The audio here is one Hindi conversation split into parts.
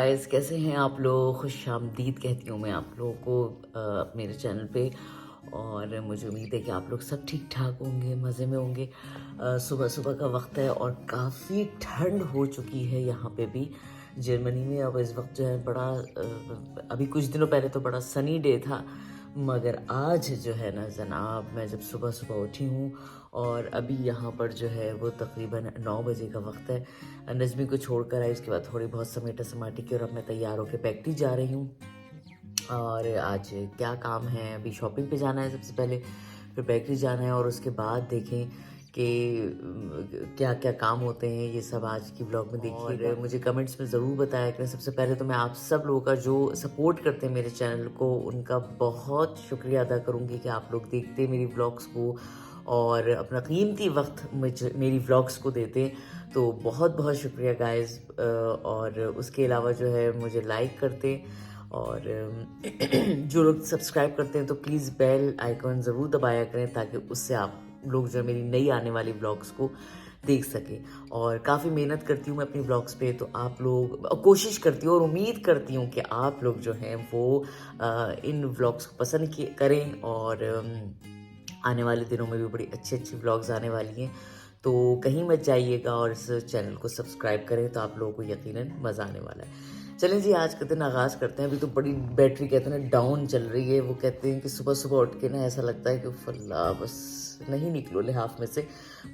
गाइस, कैसे हैं आप लोग। खुशामदीद कहती हूँ मैं आप लोगों को मेरे चैनल पे। और मुझे उम्मीद है कि आप लोग सब ठीक ठाक होंगे, मज़े में होंगे। सुबह सुबह का वक्त है और काफ़ी ठंड हो चुकी है यहाँ पे भी जर्मनी में। अब इस वक्त जो है बड़ा अभी कुछ दिनों पहले तो बड़ा सनी डे था, मगर आज जो है ना जनाब, मैं जब सुबह सुबह उठी हूँ और अभी यहाँ पर जो है वो तकरीबन 9 बजे का वक्त है। नज़मी को छोड़कर आई, उसके बाद थोड़ी बहुत समेटा समाटी की और अब मैं तैयार होकर फैक्ट्री जा रही हूँ। और आज क्या काम है, अभी शॉपिंग पे जाना है सबसे पहले, फिर बेकरी जाना है और उसके बाद देखें कि क्या क्या काम होते हैं। ये सब आज की ब्लॉग में देखिए। मुझे कमेंट्स में ज़रूर बताया करें। सबसे पहले तो मैं आप सब लोगों का जो सपोर्ट करते हैं मेरे चैनल को, उनका बहुत शुक्रिया अदा करूँगी कि आप लोग देखते हैं मेरी ब्लॉग्स को और अपना कीमती वक्त मेरी व्लॉग्स को देते हैं। तो बहुत बहुत शुक्रिया गाइस। और उसके अलावा जो है मुझे लाइक करते और जो लोग सब्सक्राइब करते हैं तो प्लीज़ बेल आइकन ज़रूर दबाया करें ताकि उससे आप लोग जो मेरी नई आने वाली ब्लॉग्स को देख सके। और काफ़ी मेहनत करती हूँ मैं अपनी ब्लॉग्स पे, तो आप लोग कोशिश करती हूँ और उम्मीद करती हूँ कि आप लोग जो हैं वो इन ब्लॉग्स को पसंद करें। और आने वाले दिनों में भी बड़ी अच्छी अच्छी व्लॉग्स आने वाली हैं, तो कहीं मत जाइएगा और इस चैनल को सब्सक्राइब करें, तो आप लोगों को यकीनन मज़ा आने वाला है। चलें जी, आज का दिन आगाज़ करते हैं। अभी तो बड़ी बैटरी कहते हैं ना डाउन चल रही है। वो कहते हैं कि सुबह सुबह उठ के ना ऐसा लगता है कि फल्ला बस नहीं निकलो लिहाफ में से,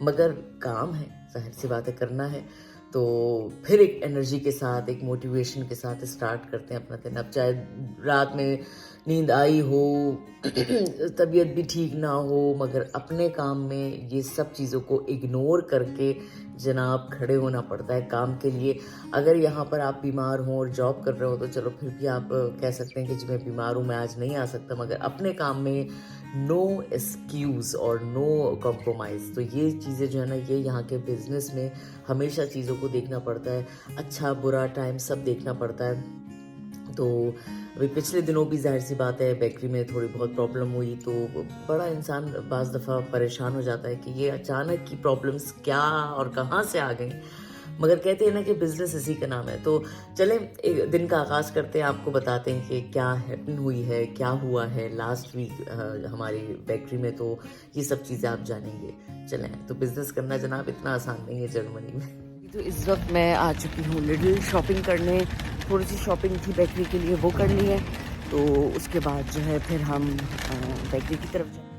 मगर काम है, जाहिर सी बात है, करना है। तो फिर एक एनर्जी के साथ, एक मोटिवेशन के साथ स्टार्ट करते हैं अपना दिन। अब चाहे रात में नींद आई हो, तबीयत भी ठीक ना हो, मगर अपने काम में ये सब चीज़ों को इग्नोर करके जनाब खड़े होना पड़ता है काम के लिए। अगर यहाँ पर आप बीमार हों और जॉब कर रहे हो तो चलो फिर भी आप कह सकते हैं कि जी मैं बीमार हूँ, मैं आज नहीं आ सकता, मगर अपने काम में नो एक्सक्यूज़ और नो कॉम्प्रोमाइज़। तो ये चीज़ें जो है ना, ये यहाँ के बिज़नेस में हमेशा चीज़ों को देखना पड़ता है, अच्छा बुरा टाइम सब देखना पड़ता है। तो अभी पिछले दिनों भी जाहिर सी बात है बेकरी में थोड़ी बहुत प्रॉब्लम हुई, तो बड़ा इंसान बाज़ दफ़ा परेशान हो जाता है कि ये अचानक की प्रॉब्लम्स क्या और कहाँ से आ गई। मगर कहते हैं ना कि बिज़नेस इसी का नाम है। तो चलें एक दिन का आगाज़ करते हैं, आपको बताते हैं कि क्या हैपन हुई है, क्या हुआ है लास्ट वीक हमारी बेकरी में। तो ये सब चीज़ें आप जानेंगे। चलें, तो बिज़नेस करना जनाब इतना आसान नहीं है जर्मनी में। तो इस वक्त मैं आ चुकी हूँ लिटिल शॉपिंग करने। थोड़ी सी शॉपिंग थी बेकरी के लिए, वो करनी है। तो उसके बाद जो है फिर हम बेकरी की तरफ जाएंगे।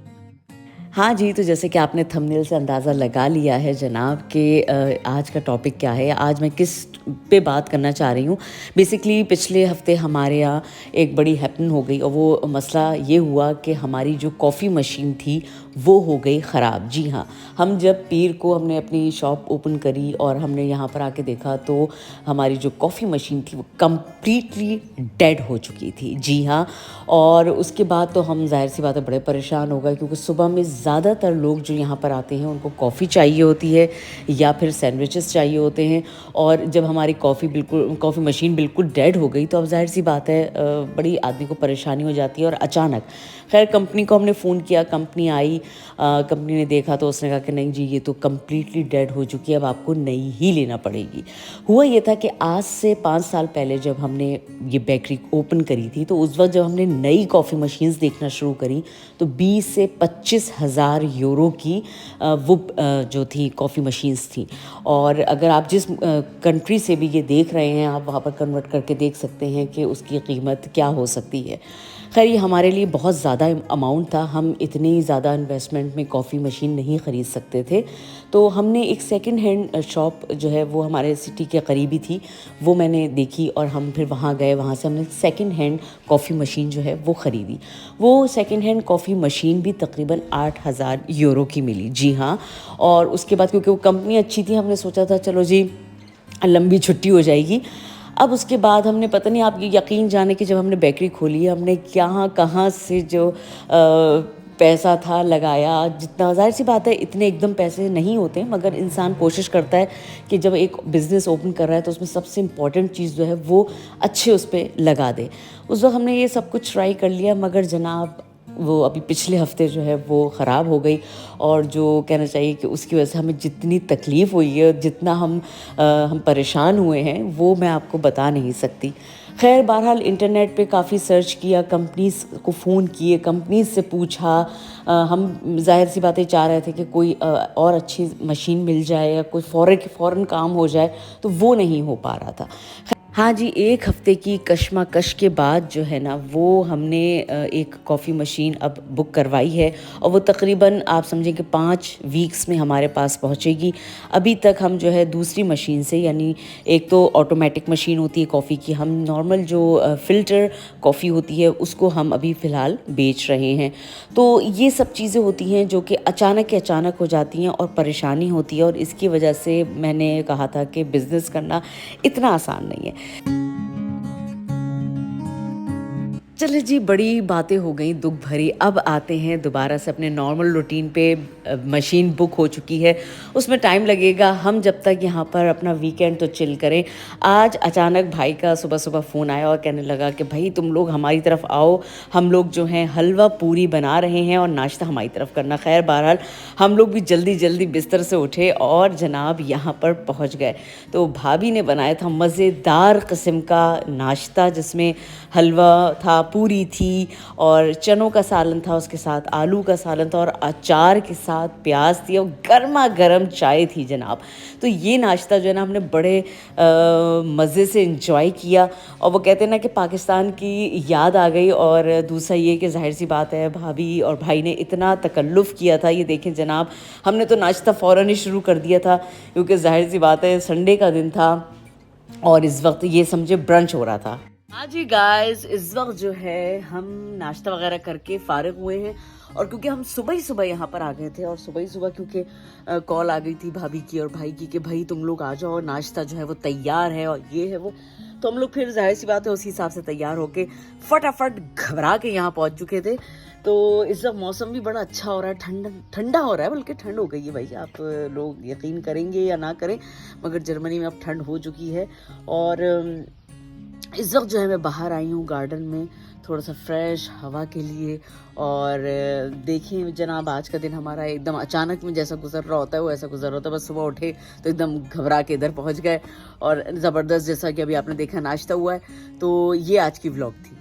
हाँ जी, तो जैसे कि आपने थंबनेल से अंदाज़ा लगा लिया है जनाब कि आज का टॉपिक क्या है, आज मैं किस पे बात करना चाह रही हूँ। बेसिकली पिछले हफ्ते हमारे यहाँ एक बड़ी हैपन हो गई और वो मसला ये हुआ कि हमारी जो कॉफ़ी मशीन थी वो हो गई ख़राब। जी हाँ, हम जब पीर को हमने अपनी शॉप ओपन करी और हमने यहाँ पर आके देखा तो हमारी जो कॉफ़ी मशीन थी वो कम्प्लीटली डेड हो चुकी थी। जी हाँ, और उसके बाद तो हम जाहिर सी बात है बड़े परेशान हो गए, क्योंकि सुबह में ज़्यादातर लोग जो यहाँ पर आते हैं उनको कॉफ़ी चाहिए होती है या फिर सैंडविचेस चाहिए होते हैं। और जब हमारी कॉफ़ी मशीन बिल्कुल डेड हो गई तो अब जाहिर सी बात है बड़ी आदमी को परेशानी हो जाती है। और अचानक खैर कंपनी को हमने फ़ोन किया, कंपनी आई, कंपनी ने देखा तो उसने कहा कि नहीं जी ये तो कम्प्लीटली डेड हो चुकी है, अब आपको नई ही लेना पड़ेगी। हुआ ये था कि आज से 5 साल पहले जब हमने ये बेकरी ओपन करी थी तो उस वक्त जब हमने नई कॉफ़ी मशीन्स देखना शुरू करी तो 20 से 25,000 यूरो की वो जो थी कॉफ़ी मशीन्स थी। और अगर आप जिस कंट्री से भी ये देख रहे हैं, आप वहाँ पर कन्वर्ट करके देख सकते हैं कि उसकी कीमत क्या हो सकती है। खैर ये हमारे लिए बहुत ज़्यादा अमाउंट था, हम इतनी ज़्यादा इन्वेस्टमेंट में कॉफ़ी मशीन नहीं ख़रीद सकते थे। तो हमने एक सेकंड हैंड शॉप जो है वो हमारे सिटी के करीबी थी, वो मैंने देखी और हम फिर वहाँ गए, वहाँ से हमने सेकंड हैंड कॉफ़ी मशीन जो है वो ख़रीदी। वो सेकंड हैंड कॉफ़ी मशीन भी तकरीबन 8,000 यूरो की मिली। जी हाँ, और उसके बाद क्योंकि वो कंपनी अच्छी थी हमने सोचा था चलो जी लंबी छुट्टी हो जाएगी। अब उसके बाद हमने पता नहीं, आप यकीन जाने कि जब हमने बेकरी खोली हमने क्या कहाँ से जो पैसा था लगाया, जितना ज़ाहिर सी बात है इतने एकदम पैसे नहीं होते, मगर इंसान कोशिश करता है कि जब एक बिज़नेस ओपन कर रहा है तो उसमें सबसे इम्पॉर्टेंट चीज़ जो है वो अच्छे उस पर लगा दे। उस वक्त हमने ये सब कुछ ट्राई कर लिया, मगर जनाब वो अभी पिछले हफ्ते जो है वो ख़राब हो गई, और जो कहना चाहिए कि उसकी वजह से हमें जितनी तकलीफ़ हुई है, जितना हम परेशान हुए हैं, वो मैं आपको बता नहीं सकती। खैर बहरहाल इंटरनेट पे काफ़ी सर्च किया, कंपनीज़ को फ़ोन किए, कंपनीज़ से पूछा। हम ज़ाहिर सी बातें चाह रहे थे कि कोई और अच्छी मशीन मिल जाए या कोई फ़ौरन काम हो जाए, तो वो नहीं हो पा रहा था। हाँ जी, 1 हफ़्ते की कशमकश के बाद जो है ना, वो हमने एक कॉफ़ी मशीन अब बुक करवाई है, और वो तकरीबन आप समझें कि 5 वीक्स में हमारे पास पहुँचेगी। अभी तक हम जो है दूसरी मशीन से, यानी एक तो ऑटोमेटिक मशीन होती है कॉफ़ी की, हम नॉर्मल जो फ़िल्टर कॉफ़ी होती है उसको हम अभी फ़िलहाल बेच रहे हैं। तो ये सब चीज़ें होती हैं जो कि अचानक के अचानक हो जाती हैं और परेशानी होती है, और इसकी वजह से मैंने कहा था कि बिज़नेस करना इतना आसान नहीं है। चलिए जी, बड़ी बातें हो गई दुख भरी। अब आते हैं दोबारा से अपने नॉर्मल रूटीन पे। मशीन बुक हो चुकी है, उसमें टाइम लगेगा। हम जब तक यहाँ पर अपना वीकेंड तो चिल करें। आज अचानक भाई का सुबह सुबह फ़ोन आया और कहने लगा कि भाई तुम लोग हमारी तरफ आओ, हम लोग जो हैं हलवा पूरी बना रहे हैं और नाश्ता हमारी तरफ करना। खैर बहरहाल हम लोग भी जल्दी जल्दी बिस्तर से उठे और जनाब यहाँ पर पहुँच गए। तो भाभी ने बनाया था मज़ेदार किस्म का नाश्ता, जिसमें हलवा था, पूरी थी, और चनों का सालन था, उसके साथ आलू का सालन था, और अचार के साथ प्याज थी, और गर्मा गर्म चाय थी जनाब। तो ये नाश्ता जो है ना, हमने बड़े मज़े से इंजॉय किया। और वो कहते हैं ना कि पाकिस्तान की याद आ गई। और दूसरा ये कि जाहिर सी बात है, भाभी और भाई ने इतना तकल्लुफ़ किया था। ये देखें जनाब, हमने तो नाश्ता फ़ौरन ही शुरू कर दिया था, क्योंकि जाहिर सी बात है संडे का दिन था और इस वक्त ये समझे ब्रंच हो रहा था। हाँ जी गाइस, इस वक्त जो है हम नाश्ता वगैरह करके फारिग हुए हैं, और क्योंकि हम सुबह ही सुबह यहाँ पर आ गए थे, और सुबह ही सुबह क्योंकि कॉल आ गई थी भाभी की और भाई की कि भाई तुम लोग आ जाओ, नाश्ता जो है वो तैयार है और ये है वो। तो हम लोग फिर जाहिर सी बात है उसी हिसाब से तैयार होके फटाफट घबरा के यहाँ पहुँच चुके थे। तो इस वक्त मौसम भी बड़ा अच्छा हो रहा है, ठंडा ठंडा हो रहा है, बल्कि ठंड हो गई है भाई। आप लोग यकीन करेंगे या ना करें, मगर जर्मनी में अब ठंड हो चुकी है। और इस वक्त जो है मैं बाहर आई हूँ गार्डन में, थोड़ा सा फ्रेश हवा के लिए। और देखें जनाब, आज का दिन हमारा एकदम अचानक में जैसा गुजर रहा होता है वो ऐसा गुजर रहा होता है। बस सुबह उठे तो एकदम घबरा के इधर पहुँच गए, और ज़बरदस्त जैसा कि अभी आपने देखा नाश्ता हुआ है। तो ये आज की व्लॉग थी।